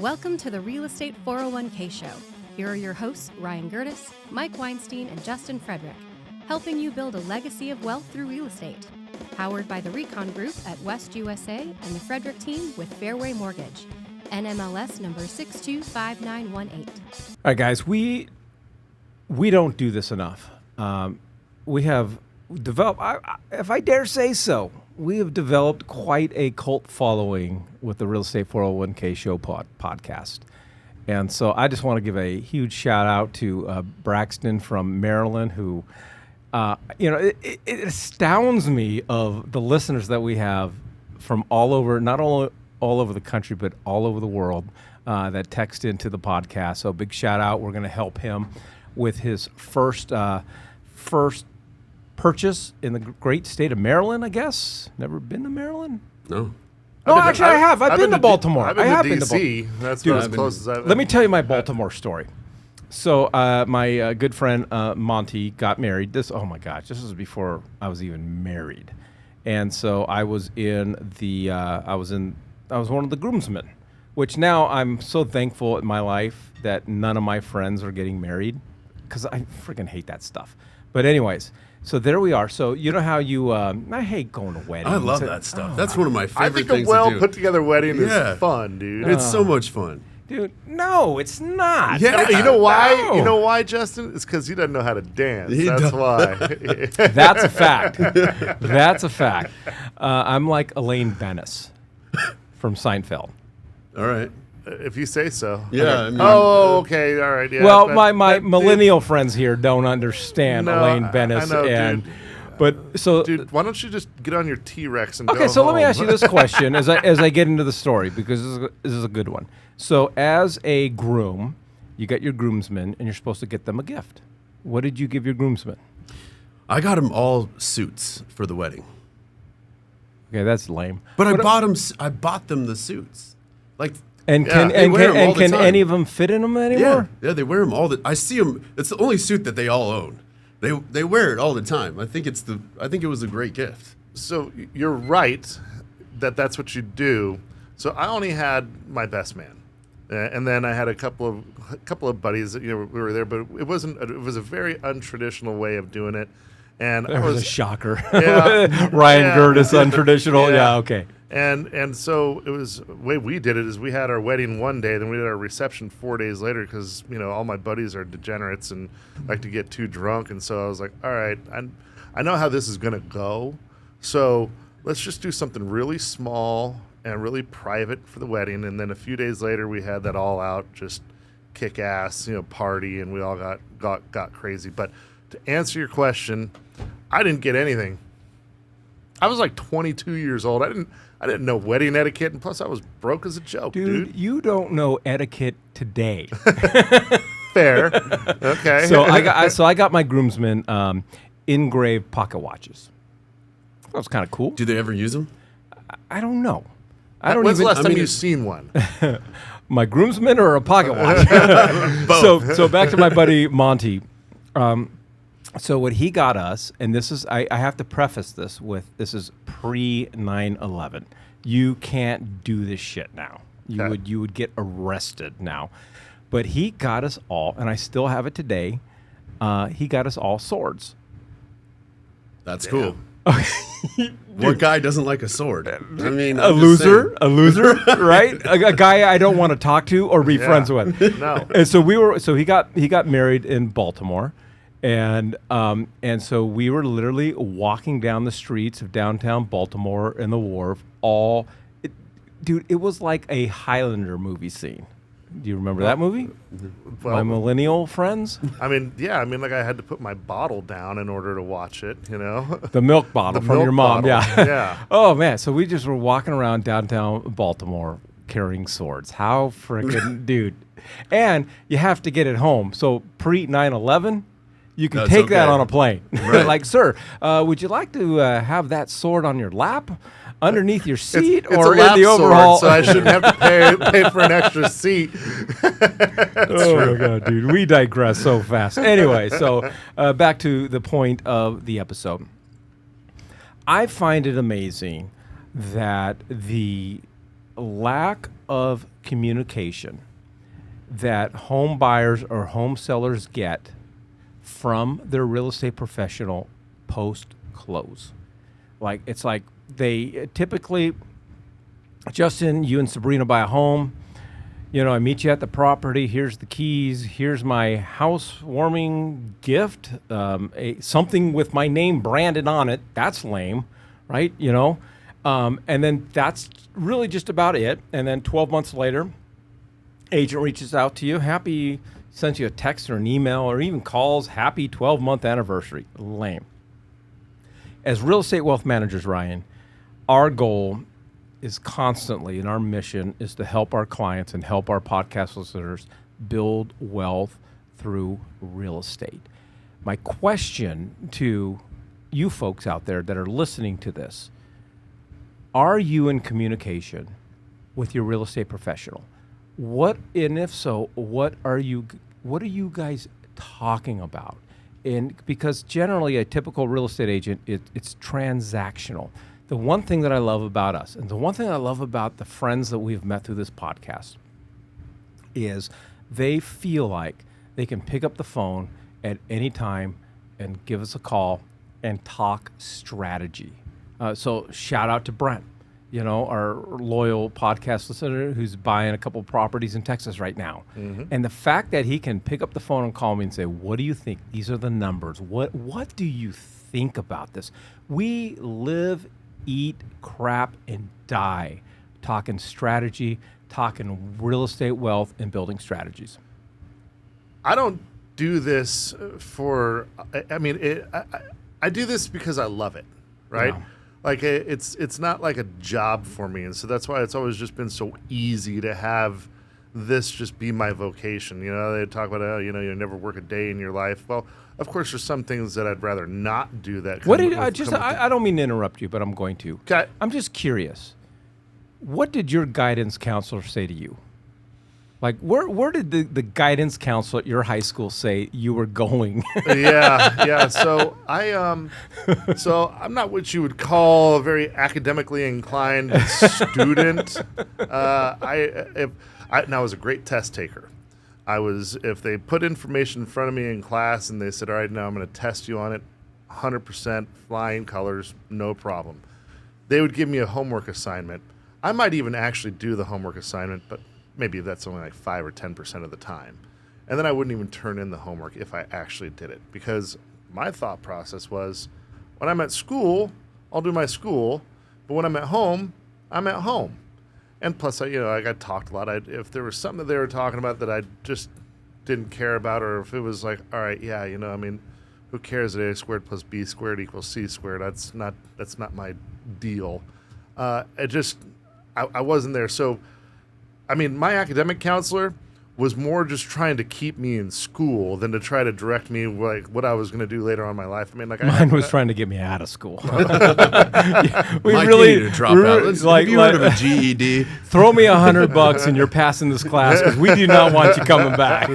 Welcome to the Real Estate 401k Show. Here are your hosts, Ryan Gerdes, Mike Weinstein, and Justin Frederick, helping you build a legacy of wealth through real estate. Powered by the Recon Group at West USA and the Frederick team with Fairway Mortgage. NMLS number 625918. All right, guys, we don't do this enough. We have developed, if I dare say so, we have developed quite a cult following with the Real Estate 401k Show podcast. And so I just want to give a huge shout out to Braxton from Maryland, who, it astounds me of the listeners that we have from all over, not all over the country, but all over the world that text into the podcast. So big shout out. We're going to help him with his first purchase in the great state of Maryland, I guess. Never been to Maryland? No. No, actually, I have. I've been to Baltimore. I've been to D.C. That's Dude, as close as I've Let me tell you my Baltimore story. So my good friend Monty got married. Oh my gosh, this was before I was even married, and so I was in the I was one of the groomsmen, which now I'm so thankful in my life that none of my friends are getting married, because I freaking hate that stuff. But anyways. So there we are. So you know how you, I hate going to weddings. I love that stuff. That's one of my favorite things to do. I think a well put together wedding is fun, dude. It's so much fun. Dude, no, it's not. Yeah, you know why? No. You know why, Justin? It's because he doesn't know how to dance. That's why. That's a fact. That's a fact. I'm like Elaine Bennis from Seinfeld. All right. If you say so. Yeah. Okay. I mean, okay. All right. Yeah. Well, my millennial friends here don't understand No, Elaine Bennis. I know, and dude. But so Dude, why don't you just get on your T-Rex and go okay, so let me home? ask you this question as I get into the story, because this is a good one. So as a groom, you got your groomsmen, and you're supposed to get them a gift. What did you give your groomsmen? I got them all suits for the wedding. Okay, that's lame. But I bought them the suits. Like, And Yeah, they wear 'em all the can time. any of them fit in them anymore? yeah, they wear them all I see them. It's the only suit that they all own. They wear it all the time. I think it was a great gift. So you're right that's what you do. So I only had my best man, and then I had a couple of buddies that we were there, but it was a very untraditional way of doing it, and That was a shocker. Yeah. Ryan Yeah. Gerdes, untraditional. Yeah. Yeah, okay. And so it was, the way we did it is we had our wedding one day, then we did our reception 4 days later, because all my buddies are degenerates and like to get too drunk, and so I was like, all right, I know how this is gonna go, so let's just do something really small and really private for the wedding. And then a few days later we had that all out, just kick ass, party, and we all got crazy. But to answer your question, I didn't get anything. I was like 22 years old. I didn't know wedding etiquette, and plus I was broke as a joke, dude. You don't know etiquette today. Fair. Okay. So I got my groomsmen engraved pocket watches. That was kind of cool. Do they ever use them? I don't know. I don't When's even. the last time mean, you've seen one? My groomsmen or a pocket watch? So back to my buddy Monty. So what he got us, and this is, I have to preface this with, this is pre 9/11. You can't do this shit now. You would get arrested now. But he got us all, and I still have it today. He got us all swords. That's cool. What guy doesn't like a sword? I mean, A loser, right? A guy I don't want to talk to or be friends with. No. And so he got married in Baltimore, and so we were literally walking down the streets of downtown Baltimore in the wharf. Dude, it was like a Highlander movie scene. Do you remember that movie? Well, My millennial friends? I mean, like I had to put my bottle down in order to watch it, The milk bottle The from your milk mom, bottle, yeah. yeah. Oh, man. So we just were walking around downtown Baltimore carrying swords. How freaking, dude. And you have to get it home. So pre 9/11, you can That's take that okay. on a plane. Right. Like, sir, would you like to have that sword on your lap, underneath your seat, It's or a lap in the overall? sword, so I shouldn't have to pay for an extra seat. Oh my God, dude, we digress so fast. Anyway, so back to the point of the episode. I find it amazing that the lack of communication that home buyers or home sellers get from their real estate professional post-close. Like, it's like they typically, Justin, you and Sabrina buy a home. You know, I meet you at the property. Here's the keys. Here's my housewarming gift. Something with my name branded on it. That's lame, right? You know, and then that's really just about it. And then 12 months later, agent reaches out to you. Sends you a text or an email or even calls. Happy 12-month anniversary. Lame. As real estate wealth managers, Ryan, our goal is constantly, and our mission is to help our clients and help our podcast listeners build wealth through real estate. My question to you folks out there that are listening to this, are you in communication with your real estate professional? And if so, what are you guys talking about? And because generally a typical real estate agent, it's transactional. The one thing that I love about us, and the one thing I love about the friends that we've met through this podcast, is they feel like they can pick up the phone at any time and give us a call and talk strategy. So shout out to Brent, you know, our loyal podcast listener who's buying a couple properties in Texas right now. Mm-hmm. And the fact that he can pick up the phone and call me and say, what do you think? These are the numbers. What do you think about this? We live, eat, crap, and die talking strategy, talking real estate wealth, and building strategies. I don't do this I do this because I love it, right? Yeah. Like it's not like a job for me, and so that's why it's always just been so easy to have this just be my vocation. You know, they talk about you never work a day in your life. Well, of course, there's some things that I'd rather not do. I don't mean to interrupt you, but I'm going to. Okay. I'm just curious. What did your guidance counselor say to you? Like, where did the guidance counselor at your high school say you were going? Yeah. So I'm not what you would call a very academically inclined student. I was a great test taker. If they put information in front of me in class and they said, all right, now I'm going to test you on it, 100% flying colors, no problem. They would give me a homework assignment. I might even actually do the homework assignment, but maybe that's only like 5 or 10% of the time. And then I wouldn't even turn in the homework if I actually did it, because my thought process was, when I'm at school, I'll do my school, but when I'm at home, I'm at home. And plus, I got talked a lot. If there was something that they were talking about that I just didn't care about, or if it was like, all right, yeah, who cares that A squared plus B squared equals C squared? That's not my deal. I wasn't there. So, my academic counselor was more just trying to keep me in school than to try to direct me like what I was going to do later on in my life. Mine was trying to get me out of school. We really need to drop out. Have you heard of a GED? Throw me $100 and you're passing this class because we do not want you coming back.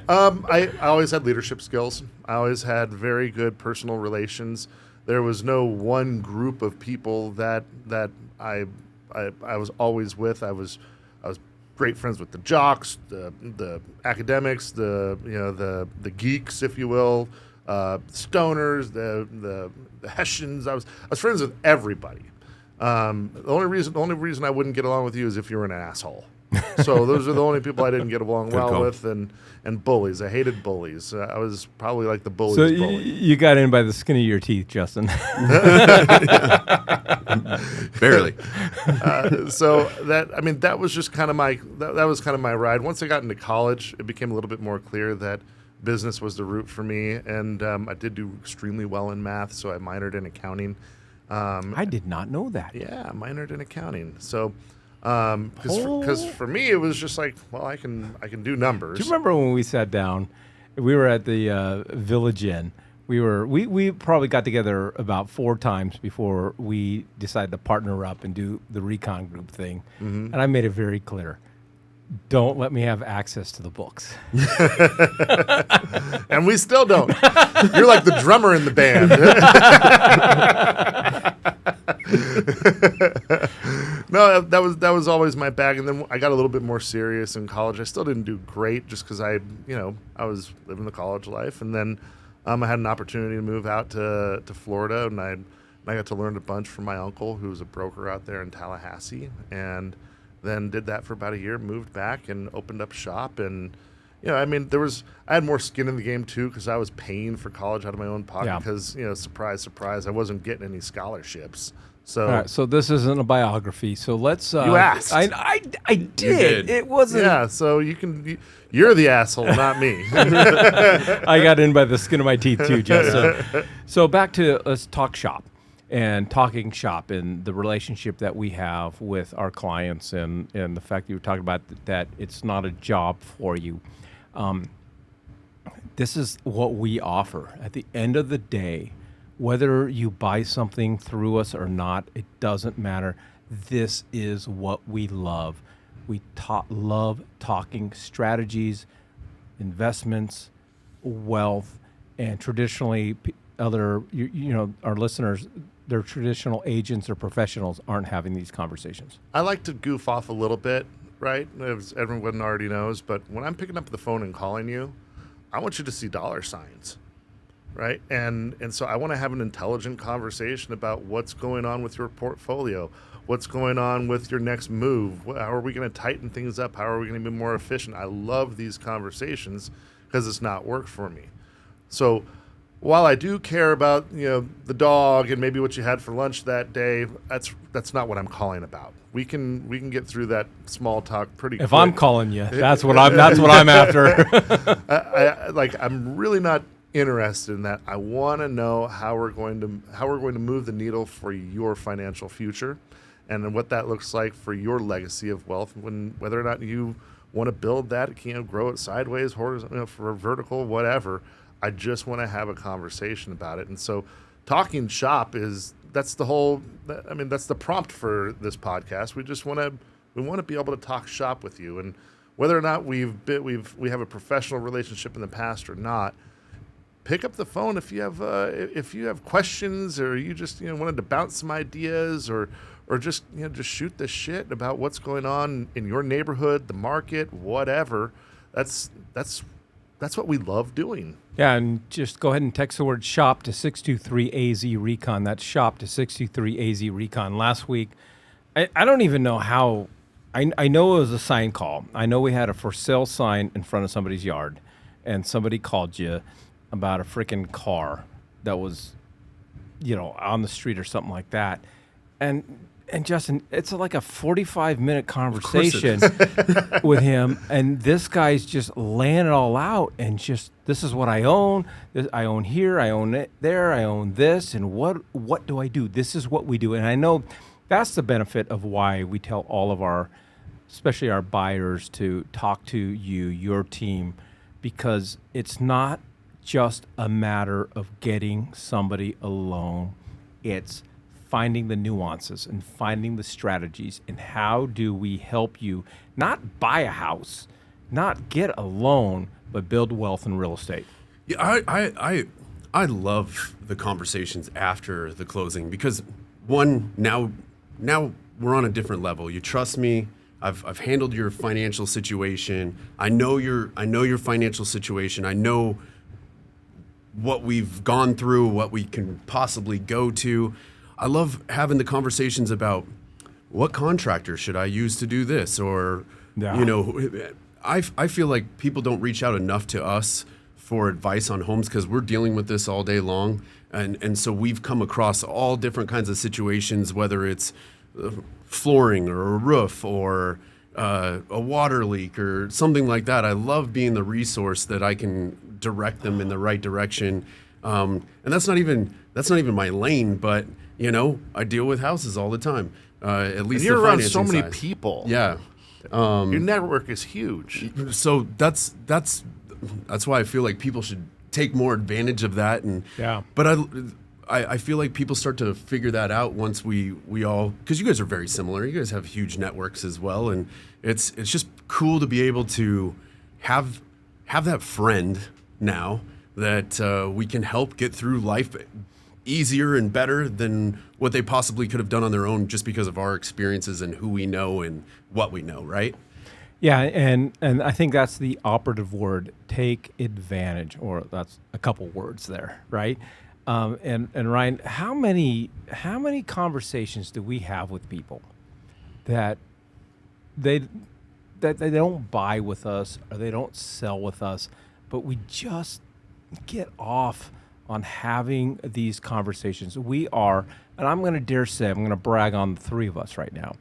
I always had leadership skills. I always had very good personal relations. There was no one group of people that I was always with. I was great friends with the jocks, the academics, the geeks, if you will, stoners, the Hessians. I was friends with everybody. The only reason I wouldn't get along with you is if you were an asshole. So those are the only people I didn't get along well with, and bullies. I hated bullies. I was probably like the bullies. So bully. You got in by the skin of your teeth, Justin. Barely. So that was just kind of my ride. Once I got into college, it became a little bit more clear that business was the route for me, and I did do extremely well in math, so I minored in accounting. I did not know that. Yeah, I minored in accounting. So. Because for me it was just like, well, I can do numbers. Do you remember when we sat down? We were at the Village Inn. We probably got together about 4 times before we decided to partner up and do the recon group thing. Mm-hmm. And I made it very clear, don't let me have access to the books. And we still don't. You're like the drummer in the band. no, that was always my bag. And then I got a little bit more serious in college. I still didn't do great just because I was living the college life. And then I had an opportunity to move out to Florida, and I got to learn a bunch from my uncle, who was a broker out there in Tallahassee, and then did that for about a year, moved back and opened up shop. And, I had more skin in the game too, because I was paying for college out of my own pocket because, surprise, surprise, I wasn't getting any scholarships. So, all right, so this isn't a biography. So let's. You asked. I did. did. It wasn't. Yeah. So you're the asshole, not me. I got in by the skin of my teeth too, Justin. So back to let's talk shop and talking shop and the relationship that we have with our clients and the fact that you were talking about that it's not a job for you. This is what we offer. At the end of the day, whether you buy something through us or not, it doesn't matter. This is what we love. We love talking strategies, investments, wealth, and traditionally our listeners, their traditional agents or professionals aren't having these conversations. I like to goof off a little bit, right? As everyone already knows, but when I'm picking up the phone and calling you, I want you to see dollar signs, right? And so I want to have an intelligent conversation about what's going on with your portfolio, what's going on with your next move, how are we going to tighten things up, how are we going to be more efficient? I love these conversations because it's not work for me. So while I do care about the dog and maybe what you had for lunch that day, that's not what I'm calling about. We can get through that small talk pretty quick. If I'm calling you, that's what I'm after. I'm really not interested in that. I want to know how we're going to move the needle for your financial future, and then what that looks like for your legacy of wealth. Whether or not you want to build that, grow it sideways, horizontal, for vertical, whatever. I just want to have a conversation about it. And so talking shop that's the prompt for this podcast. We want to be able to talk shop with you, and whether or not we have a professional relationship in the past or not, pick up the phone if you have questions, or you just wanted to bounce some ideas, or just shoot the shit about what's going on in your neighborhood, the market, whatever. That's what we love doing. Yeah, and just go ahead and text the word shop to 623-AZ-RECON. That's shop to 623-AZ-RECON. Last week, I don't even know how. I know it was a sign call. I know we had a for sale sign in front of somebody's yard, and somebody called you about a freaking car that was, on the street or something like that. And Justin, it's like a 45-minute conversation with him, and this guy's just laying it all out, and just, this is what I own. I own here, I own it there, I own this, and what do I do? This is what we do. And I know that's the benefit of why we tell all of our, especially our buyers, to talk to you, your team, because it's not just a matter of getting somebody a loan. It's finding the nuances and finding the strategies, and how do we help you not buy a house, not get a loan, but build wealth in real estate. Yeah, I love the conversations after the closing, because one, now we're on a different level. You trust me. I've handled your financial situation. I know your financial situation. I know what we've gone through, what we can possibly go to. I love having the conversations about what contractor should I use to do this, or I feel like people don't reach out enough to us for advice on homes, because we're dealing with this all day long, and so we've come across all different kinds of situations, whether it's flooring or a roof or a water leak or something like that. I love being the resource that I can direct them in the right direction, and that's not even my lane, but I deal with houses all the time. At least and you're the around so many side. people. Yeah, your network is huge. So that's why I feel like people should take more advantage of that. But I feel like people start to figure that out once we all, because you guys are very similar. You guys have huge networks as well, and it's just cool to be able to have that friend now that we can help get through life easier and better than what they possibly could have done on their own just because of our experiences and who we know and what we know, right? Yeah, and I think that's the operative word, take advantage, or that's a couple words there, right? And Ryan, how many conversations do we have with people that they don't buy with us or they don't sell with us, but we just get off on having these conversations? We are, and I'm going to dare say, I'm going to brag on the three of us right now.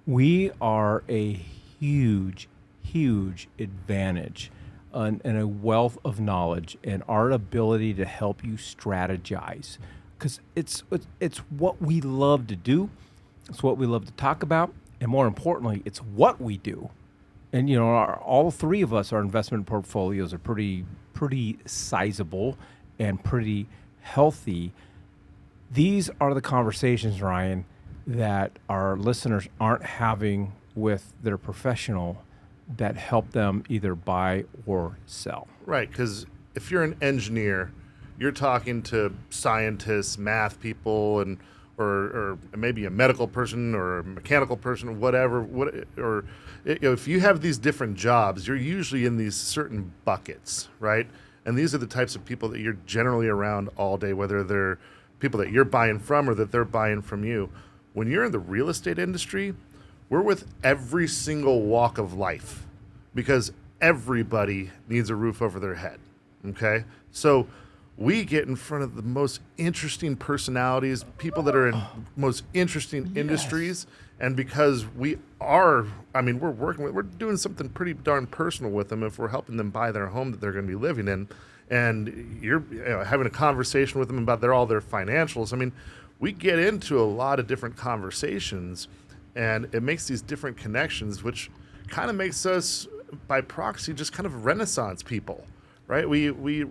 We are a huge advantage and a wealth of knowledge and our ability to help you strategize, because it's what we love to do. It's what we love to talk about. And more importantly, it's what we do. And, you know, all three of us, our investment portfolios are pretty sizable and pretty healthy. These are the conversations, Ryan, that our listeners aren't having with their professional that help them either buy or sell. Right, because if you're an engineer, you're talking to scientists, math people, and or maybe a medical person or a mechanical person, whatever. If you have these different jobs, you're usually in these certain buckets, right? And these are the types of people that you're generally around all day, whether they're people that you're buying from or that they're buying from you. When you're in the real estate industry, we're with every single walk of life because everybody needs a roof over their head, okay? So we get in front of the most interesting personalities, people that are in most interesting industries, and because we're doing something pretty darn personal with them if we're helping them buy their home that they're going to be living in, and you're having a conversation with them about all their financials. I mean, we get into a lot of different conversations, and it makes these different connections, which kind of makes us, by proxy, just kind of Renaissance people, right? We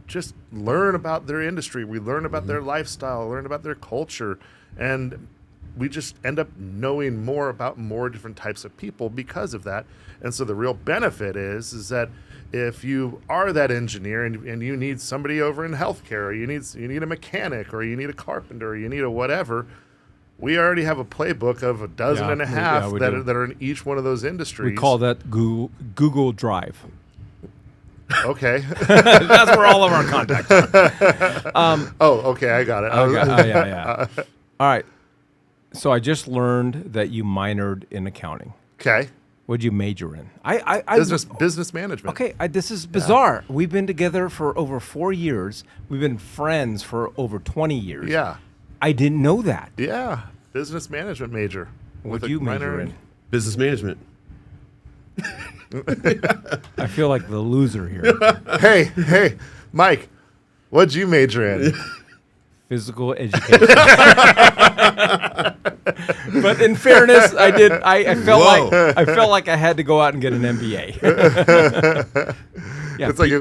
just learn about their industry, we learn about their lifestyle, learn about their culture, and we just end up knowing more about more different types of people because of that. And so the real benefit is that if you are that engineer and you need somebody over in healthcare, or you need a mechanic, or you need a carpenter, or you need a whatever, we already have a playbook of a dozen and a half that are in each one of those industries. We call that Google Drive. Okay. That's where all of our contacts are. Okay, I got it. Yeah. All right. So I just learned that you minored in accounting. Okay. What'd you major in? Business management. Okay, this is bizarre. Yeah. We've been together for over 4 years. We've been friends for over 20 years. Yeah. I didn't know that. Yeah, business management major. What'd you major in? Business management. I feel like the loser here. Hey, Mike, what'd you major in? Physical education. But in fairness, I felt like I had to go out and get an MBA. It's like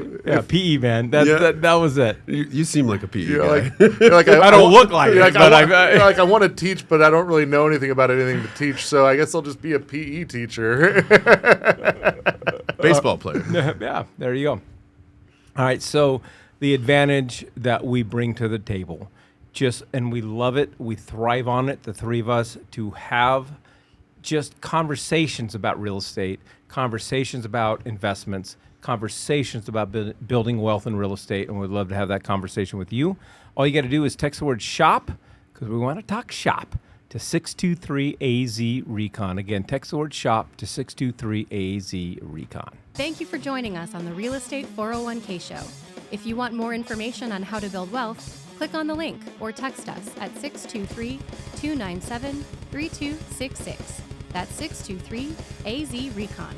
PE, man. That was it. You seem like a PE you're guy. Like I don't look like it, but I want to teach, but I don't really know anything about anything to teach, so I guess I'll just be a PE teacher. Baseball player. Yeah, there you go. All right, so the advantage that we bring to the table, and we love it, we thrive on it, the three of us, to have just conversations about real estate, conversations about investments, conversations about building wealth in real estate, and we'd love to have that conversation with you. All you got to do is text the word SHOP, because we want to talk shop, to 623-AZ-RECON. Again, text the word SHOP to 623-AZ-RECON. Thank you for joining us on the Real Estate 401k Show. If you want more information on how to build wealth, click on the link or text us at 623-297-3266. That's 623-AZ-RECON.